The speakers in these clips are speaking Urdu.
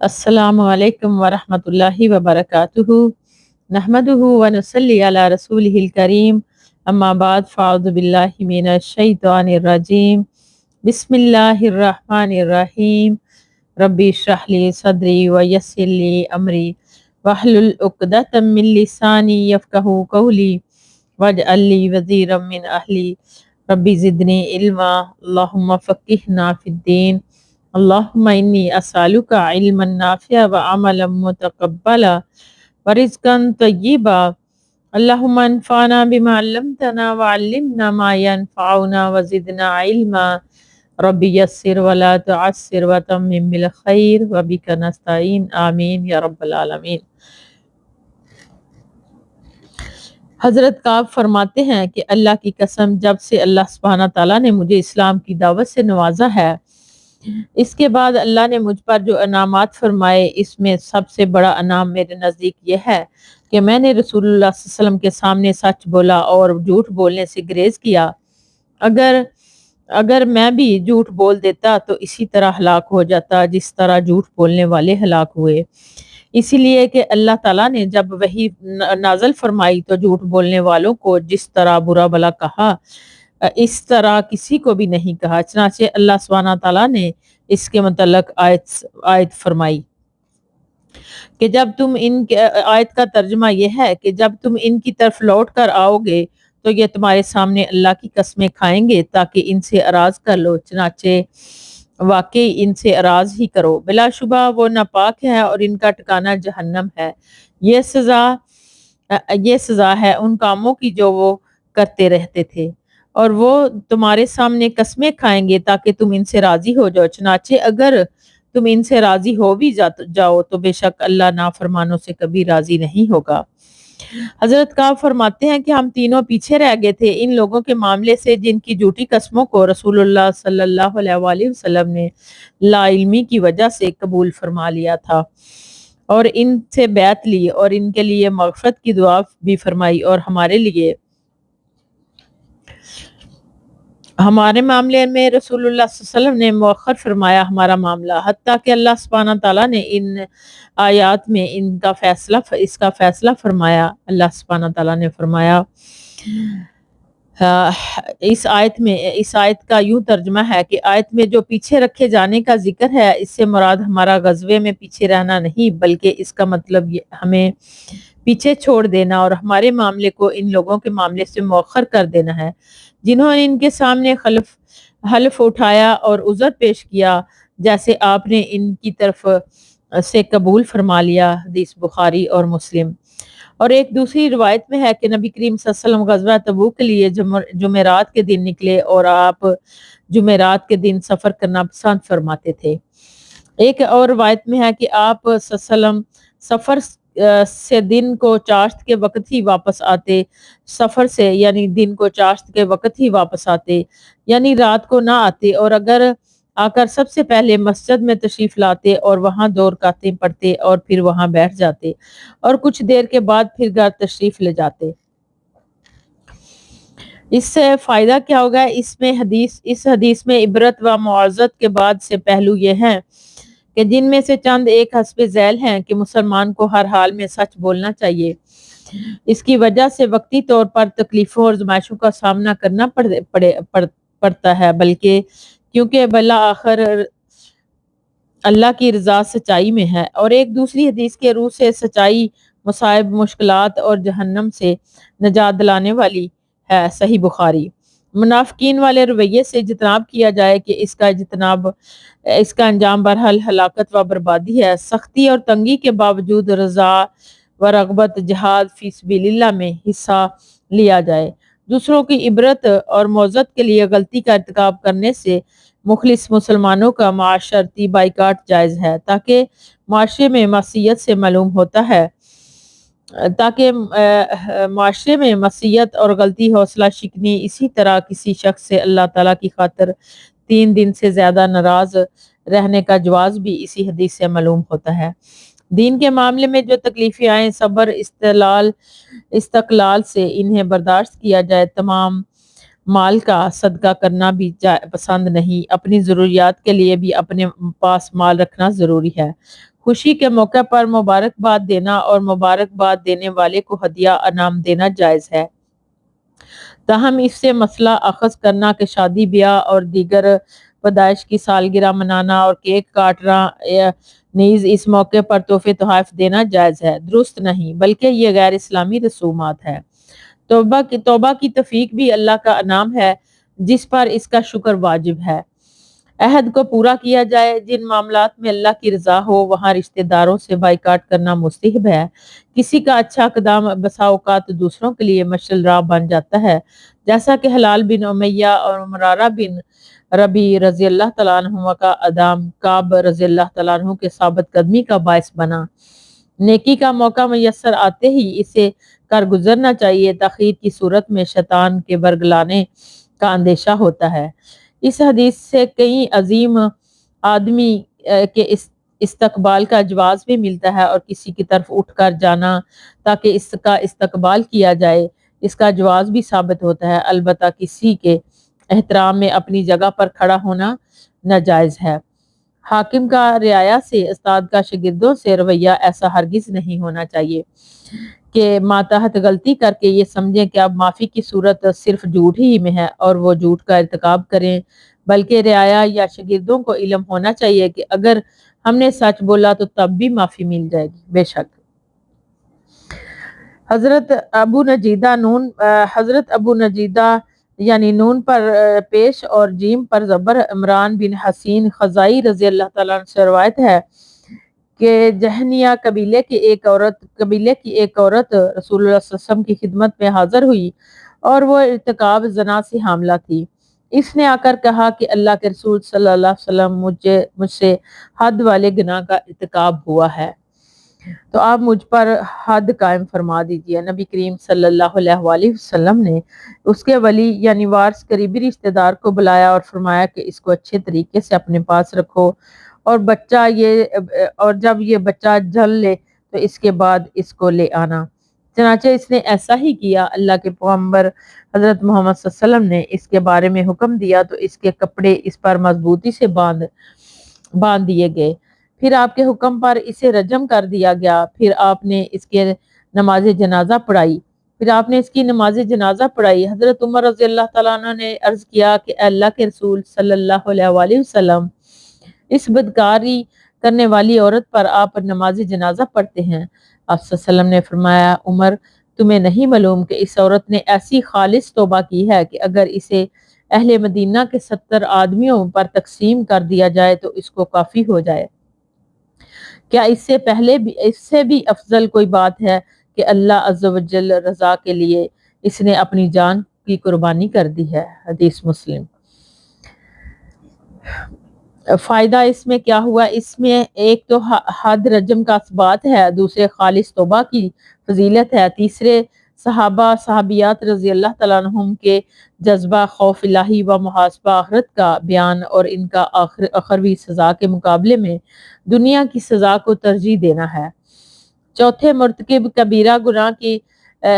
السلام علیکم ورحمۃ اللہ وبرکاتہ نحمدہ ونصلی علی رسولہ الکریم اما بعد فاعوذ باللہ من الشیطان الرجیم بسم اللہ الرحمن الرحیم ربی اشرح لی صدری ویسر لی امری واحلل عقدۃ من لسانی یفقہوا قولی واجعل لی وزیرا من اہلی ربی زدنی علما اللہم فقہنا فی الدین اللہم انی اسألک علما نافعا وعملا متقبلا ورزقا طیبا اللہم انفعنا بما علمتنا وعلمنا ما ينفعنا وزدنا علما ربی یسر ولا تعسر وتمم بالخیر وبک نستعین آمین یا رب العالمین۔ حضرت کعب فرماتے ہیں کہ اللہ کی قسم، جب سے اللہ سبحانہ تعالیٰ نے مجھے اسلام کی دعوت سے نوازا ہے، اس کے بعد اللہ نے مجھ پر جو انعامات فرمائے، اس میں سب سے بڑا انعام میرے نزدیک یہ ہے کہ میں نے رسول اللہ صلی اللہ علیہ وسلم کے سامنے سچ بولا اور جھوٹ بولنے سے گریز کیا۔ اگر میں بھی جھوٹ بول دیتا تو اسی طرح ہلاک ہو جاتا جس طرح جھوٹ بولنے والے ہلاک ہوئے۔ اسی لیے کہ اللہ تعالیٰ نے جب وحی نازل فرمائی تو جھوٹ بولنے والوں کو جس طرح برا بھلا کہا، اس طرح کسی کو بھی نہیں کہا۔ چنانچہ اللہ سبحانہ تعالیٰ نے اس کے متعلق آیت فرمائی کہ جب تم آیت کا ترجمہ یہ ہے کہ جب تم ان کی طرف لوٹ کر آؤ گے تو یہ تمہارے سامنے اللہ کی قسمیں کھائیں گے تاکہ ان سے اراض کر لو، چنانچہ واقعی ان سے اراض ہی کرو، بلا شبہ وہ ناپاک ہے اور ان کا ٹھکانہ جہنم ہے۔ یہ سزا ہے ان کاموں کی جو وہ کرتے رہتے تھے، اور وہ تمہارے سامنے قسمیں کھائیں گے تاکہ تم ان سے راضی ہو جاؤ، چنانچہ اگر تم ان سے راضی ہو بھی جاؤ تو بے شک اللہ نافرمانوں سے کبھی راضی نہیں ہوگا۔ حضرت کعب فرماتے ہیں کہ ہم تینوں پیچھے رہ گئے تھے ان لوگوں کے معاملے سے جن کی جھوٹی قسموں کو رسول اللہ صلی اللہ علیہ وآلہ وسلم نے لا علمی کی وجہ سے قبول فرما لیا تھا اور ان سے بیعت لی اور ان کے لیے مغفرت کی دعا بھی فرمائی، اور ہمارے معاملے میں رسول اللہ صلی اللہ علیہ وسلم نے مؤخر فرمایا ہمارا معاملہ، حتیٰ کہ اللہ سبحانہ تعالیٰ نے ان آیات میں اس کا فیصلہ فرمایا۔ اللہ سبحانہ تعالیٰ نے فرمایا، اس آیت کا یوں ترجمہ ہے کہ آیت میں جو پیچھے رکھے جانے کا ذکر ہے، اس سے مراد ہمارا غزوے میں پیچھے رہنا نہیں، بلکہ اس کا مطلب ہمیں پیچھے چھوڑ دینا اور ہمارے معاملے کو ان لوگوں کے معاملے سے مؤخر کر دینا ہے جنہوں نے ان کے سامنے حلف اٹھایا اور عذر پیش کیا، جیسے آپ نے ان کی طرف سے قبول فرما لیا۔ حدیث بخاری اور مسلم۔ اور ایک دوسری روایت میں ہے کہ نبی کریم صلی اللہ علیہ وسلم غزوہ تبوک کے لیے جمعرات کے دن نکلے اور آپ جمعرات کے دن سفر کرنا پسند فرماتے تھے۔ ایک اور روایت میں ہے کہ آپ صلی اللہ علیہ وسلم سفر سے دن کو چاشت کے وقت ہی واپس آتے، سفر سے یعنی دن کو چاشت کے وقت ہی واپس آتے، یعنی رات کو نہ آتے، اور اگر آ کر سب سے پہلے مسجد میں تشریف لاتے اور وہاں 2 رکعتیں پڑھتے اور پھر وہاں بیٹھ جاتے اور کچھ دیر کے بعد پھر گھر تشریف لے جاتے۔ اس سے فائدہ کیا ہوگا؟ اس حدیث میں عبرت و معزت کے بعد سے پہلو یہ ہیں کہ جن میں سے چند ایک حسب ذیل ہیں کہ مسلمان کو ہر حال میں سچ بولنا چاہیے۔ اس کی وجہ سے وقتی طور پر تکلیفوں اور آزمائشوں کا سامنا کرنا پڑتا ہے، بلکہ کیونکہ بالآخر اللہ کی رضا سچائی میں ہے، اور ایک دوسری حدیث کے روح سے سچائی مصائب، مشکلات اور جہنم سے نجات دلانے والی ہے۔ صحیح بخاری۔ منافقین والے رویے سے اجتناب کیا جائے کہ اس کا انجام برحال ہلاکت و بربادی ہے۔ سختی اور تنگی کے باوجود رضا و رغبت جہاد فی سبیل اللہ میں حصہ لیا جائے۔ دوسروں کی عبرت اور معزت کے لیے غلطی کا ارتکاب کرنے سے مخلص مسلمانوں کا معاشرتی بائیکاٹ جائز ہے، تاکہ معاشرے میں معصیت اور غلطی حوصلہ شکنی، اسی طرح کسی شخص سے اللہ تعالیٰ کی خاطر 3 دن سے زیادہ ناراض رہنے کا جواز بھی اسی حدیث سے معلوم ہوتا ہے۔ دین کے معاملے میں جو تکلیفیں آئیں، صبر استقلال سے انہیں برداشت کیا جائے، تمام مال کا صدقہ کرنا بھی پسند نہیں، اپنی ضروریات کے لیے بھی اپنے پاس مال رکھنا ضروری ہے۔ خوشی کے موقع پر مبارکباد دینا اور مبارکباد دینے والے کو ہدیہ انعام دینا جائز ہے، تاہم اس سے مسئلہ اخذ کرنا کہ شادی بیاہ اور دیگر پیدائش کی سالگرہ منانا اور کیک کاٹنا نیز اس موقع پر تحفے تحائف دینا جائز ہے، درست نہیں، بلکہ یہ غیر اسلامی رسومات ہے۔ توبہ کی توفیق بھی اللہ کا انعام ہے جس پر اس کا شکر واجب ہے۔ عہد کو پورا کیا جائے، جن معاملات میں اللہ کی رضا ہو وہاں رشتہ داروں سے بائیکاٹ کرنا مستحب ہے۔ کسی کا اچھا اقدام بسا اوقات دوسروں کے لیے مشعل راہ بن جاتا ہے، جیسا کہ حلال بن امیہ اور مرارہ بن ربی رضی اللہ تعالیٰ عنہ کا ادام کعب رضی اللہ تعالیٰ عنہ کے ثابت قدمی کا باعث بنا۔ نیکی کا موقع میسر آتے ہی اسے کر گزرنا چاہیے، تاخیر کی صورت میں شیطان کے ورگلانے کا اندیشہ ہوتا ہے۔ اس حدیث سے کئی عظیم آدمی کے استقبال کا جواز بھی ملتا ہے، اور کسی کی طرف اٹھ کر جانا تاکہ اس کا استقبال کیا جائے اس کا جواز بھی ثابت ہوتا ہے، البتہ کسی کے احترام میں اپنی جگہ پر کھڑا ہونا ناجائز ہے۔ حاکم کا رعایا سے، استاد کا شاگردوں سے رویہ ایسا ہرگز نہیں ہونا چاہیے کہ ماتحت غلطی کر کے یہ سمجھیں کہ اب معافی کی صورت صرف جھوٹ ہی میں ہے اور وہ جھوٹ کا ارتکاب کریں، بلکہ رعایا یا شاگردوں کو علم ہونا چاہیے کہ اگر ہم نے سچ بولا تو تب بھی معافی مل جائے گی، بے شک۔ حضرت ابو نجیدہ یعنی نون پر پیش اور جیم پر زبر عمران بن حسین خزائی رضی اللہ تعالیٰ عنہ سے روایت ہے کہ جہنیہ قبیلے کی ایک عورت رسول اللہ صلی اللہ علیہ وسلم کی خدمت میں حاضر ہوئی اور وہ ارتکاب زنا سے حاملہ تھی۔ اس نے آ کر کہا کہ اللہ کے رسول صلی اللہ علیہ وسلم مجھ سے حد والے گناہ کا ارتکاب ہوا ہے، تو آپ مجھ پر حد قائم فرما دیجئے۔ نبی کریم صلی اللہ علیہ وآلہ وسلم نے اس کے ولی یعنی وارث قریبی رشتہ دار کو بلایا اور فرمایا کہ اس کو اچھے طریقے سے اپنے پاس رکھو، اور جب یہ بچہ جل لے تو اس کے بعد اس کو لے آنا۔ چنانچہ اس نے ایسا ہی کیا۔ اللہ کے پیغمبر حضرت محمد صلی اللہ علیہ وسلم نے اس کے بارے میں حکم دیا تو اس کے کپڑے اس پر مضبوطی سے باندھ دیے گئے، پھر آپ کے حکم پر اسے رجم کر دیا گیا، پھر آپ نے اس کی نماز جنازہ پڑھائی۔ حضرت عمر رضی اللہ تعالیٰ عنہ نے عرض کیا کہ اے اللہ کے رسول صلی اللہ علیہ وآلہ وسلم، اس بدکاری کرنے والی عورت پر آپ نماز جنازہ پڑھتے ہیں؟ آپ صلی اللہ علیہ وسلم نے فرمایا، عمر تمہیں نہیں معلوم کہ اس عورت نے ایسی خالص توبہ کی ہے کہ اگر اسے اہل مدینہ کے 70 آدمیوں پر تقسیم کر دیا جائے تو اس کو کافی ہو جائے۔ کیا اس سے بھی افضل کوئی بات ہے کہ اللہ عز و جل رضا کے لیے اس نے اپنی جان کی قربانی کر دی ہے؟ حدیث مسلم۔ فائدہ اس میں کیا ہوا؟ اس میں ایک تو حد رجم کا اثبات ہے، دوسرے خالص توبہ کی فضیلت ہے، تیسرے صحابہ صحابیات رضی اللہ تعالیٰ عنہم کے جذبہ خوف الہی و محاسبہ آخرت کا بیان اور ان کا اخروی سزا کے مقابلے میں دنیا کی سزا کو ترجیح دینا ہے۔ چوتھے مرتکب کبیرہ گناہ کی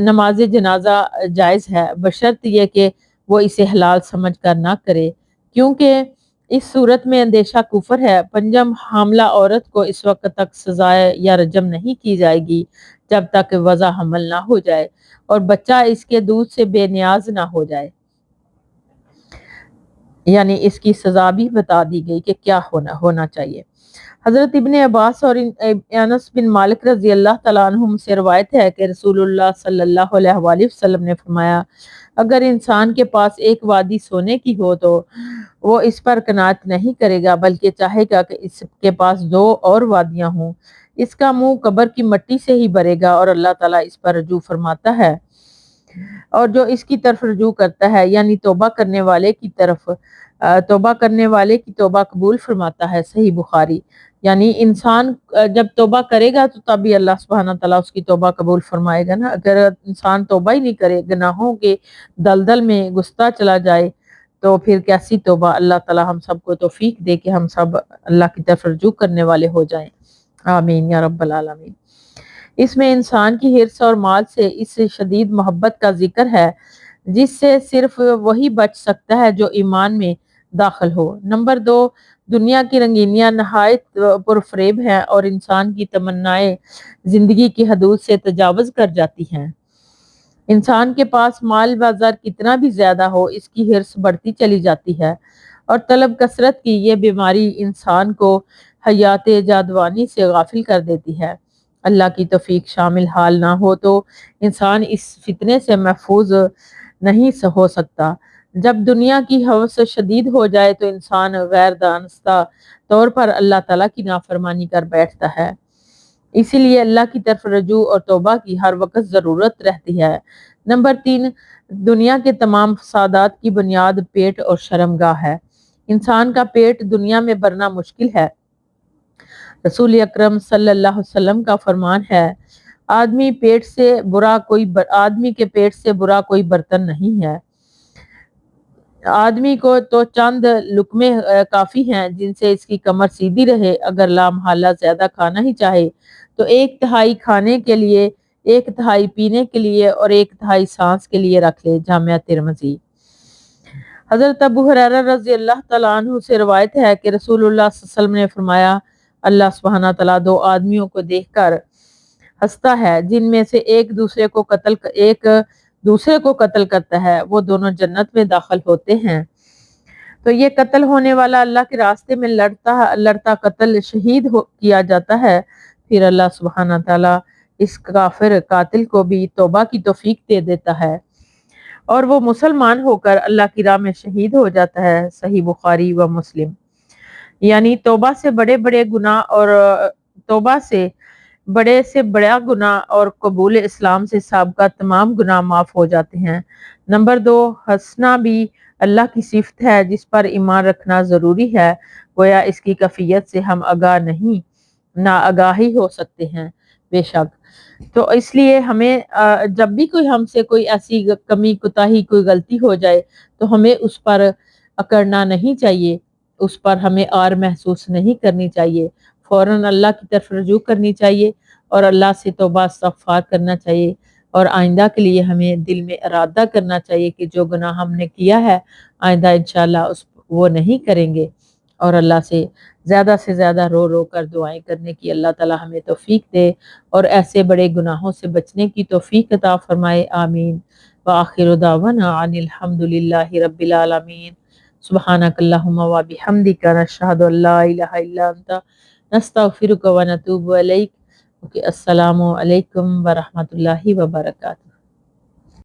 نماز جنازہ جائز ہے، بشرط یہ کہ وہ اسے حلال سمجھ کر نہ کرے، کیونکہ اس صورت میں اندیشہ کفر ہے۔ پنجم حاملہ عورت کو اس وقت تک سزائے یا رجم نہیں کی جائے گی جب تک وضع حمل نہ ہو جائے اور بچہ اس کے دودھ سے بے نیاز نہ ہو جائے، یعنی اس کی سزا بھی بتا دی گئی کہ کیا ہونا چاہیے۔ حضرت ابن عباس اور انس بن مالک رضی اللہ تعالیٰ عنہم سے روایت ہے کہ رسول اللہ صلی اللہ علیہ وآلہ وسلم نے فرمایا، اگر انسان کے پاس ایک وادی سونے کی ہو تو وہ اس پر قناعت نہیں کرے گا بلکہ چاہے گا کہ اس کے پاس 2 اور وادیاں ہوں، اس کا منہ قبر کی مٹی سے ہی بھرے گا اور اللہ تعالیٰ اس پر رجوع فرماتا ہے، اور جو اس کی طرف رجوع کرتا ہے یعنی توبہ کرنے والے کی توبہ قبول فرماتا ہے۔ صحیح بخاری۔ یعنی انسان جب توبہ کرے گا تو تب بھی اللہ سبحانہ تعالیٰ اس کی توبہ قبول فرمائے گا نا۔ اگر انسان توبہ ہی نہیں کرے، گناہوں کے دلدل میں گھستا چلا جائے تو پھر کیسی توبہ؟ اللہ تعالیٰ ہم سب کو توفیق دے کہ ہم سب اللہ کی طرف رجوع کرنے والے ہو جائیں، آمین یا رب العالمین۔ اس میں انسان کی حرص اور مال سے اس شدید محبت کا ذکر ہے جس سے صرف وہی بچ سکتا ہے جو ایمان میں داخل ہو۔ نمبر 2، دنیا کی رنگینیاں نہایت پرفریب ہیں اور انسان کی تمنائیں زندگی کی حدود سے تجاوز کر جاتی ہیں۔ انسان کے پاس مال بازار کتنا بھی زیادہ ہو، اس کی حرص بڑھتی چلی جاتی ہے اور طلب کثرت کی یہ بیماری انسان کو حیات جادوانی سے غافل کر دیتی ہے۔ اللہ کی توفیق شامل حال نہ ہو تو انسان اس فتنے سے محفوظ نہیں ہو سکتا۔ جب دنیا کی ہوس شدید ہو جائے تو انسان غیر دانستہ طور پر اللہ تعالیٰ کی نافرمانی کر بیٹھتا ہے۔ اسی لیے اللہ کی طرف رجوع اور توبہ کی ہر وقت ضرورت رہتی ہے۔ نمبر 3، دنیا کے تمام فسادات کی بنیاد پیٹ اور شرمگاہ ہے۔ انسان کا پیٹ دنیا میں بھرنا مشکل ہے۔ رسول اکرم صلی اللہ علیہ وسلم کا فرمان ہے، آدمی کے پیٹ سے برا کوئی برتن نہیں ہے۔ آدمی کو تو چند لقمے کافی ہیں جن سے اس کی کمر سیدھی رہے۔ اگر لا محالہ زیادہ کھانا ہی چاہے تو 1/3 کھانے کے لیے، 1/3 پینے کے لیے اور 1/3 سانس کے لیے رکھ لے۔ جامعہ ترمذی۔ حضرت ابو ہریرہ رضی اللہ تعالیٰ عنہ سے روایت ہے کہ رسول اللہ صلی اللہ علیہ وسلم نے فرمایا، اللہ سبحانہ تعالیٰ 2 آدمیوں کو دیکھ کر ہنستا ہے جن میں سے ایک دوسرے کو قتل کرتا ہے، وہ دونوں جنت میں داخل ہوتے ہیں۔ تو یہ قتل ہونے والا اللہ کے راستے میں لڑتا قتل شہید کیا جاتا ہے، پھر اللہ سبحانہ تعالیٰ اس کافر قاتل کو بھی توبہ کی توفیق دے دیتا ہے اور وہ مسلمان ہو کر اللہ کی راہ میں شہید ہو جاتا ہے۔ صحیح بخاری و مسلم۔ یعنی توبہ سے بڑے بڑا گناہ اور قبول اسلام سے سابقہ تمام گناہ معاف ہو جاتے ہیں۔ نمبر 2، ہنسنا بھی اللہ کی صفت ہے جس پر ایمان رکھنا ضروری ہے، گویا اس کی کیفیت سے ہم ناآگاہی ہو سکتے ہیں۔ بے شک تو اس لیے ہمیں جب بھی ہم سے کوئی ایسی کمی کوتاہی کوئی غلطی ہو جائے تو ہمیں اس پر اکڑنا نہیں چاہیے، اس پر ہمیں آر محسوس نہیں کرنی چاہیے، فوراً اللہ کی طرف رجوع کرنی چاہیے اور اللہ سے توبہ استغفار کرنا چاہیے، اور آئندہ کے لیے ہمیں دل میں ارادہ کرنا چاہیے کہ جو گناہ ہم نے کیا ہے آئندہ انشاءاللہ وہ نہیں کریں گے، اور اللہ سے زیادہ رو رو کر دعائیں کرنے کی اللہ تعالی ہمیں توفیق دے اور ایسے بڑے گناہوں سے بچنے کی توفیق عطا فرمائے۔ آمین۔ وآخر دعوانا ان الحمد للہ رب العالمین۔ سبحانک اللہم و بحمدک نشہد ان لا الہ الا انت نستغفرک و نتوب الیک۔ السلام علیکم ورحمۃ اللہ وبرکاتہ۔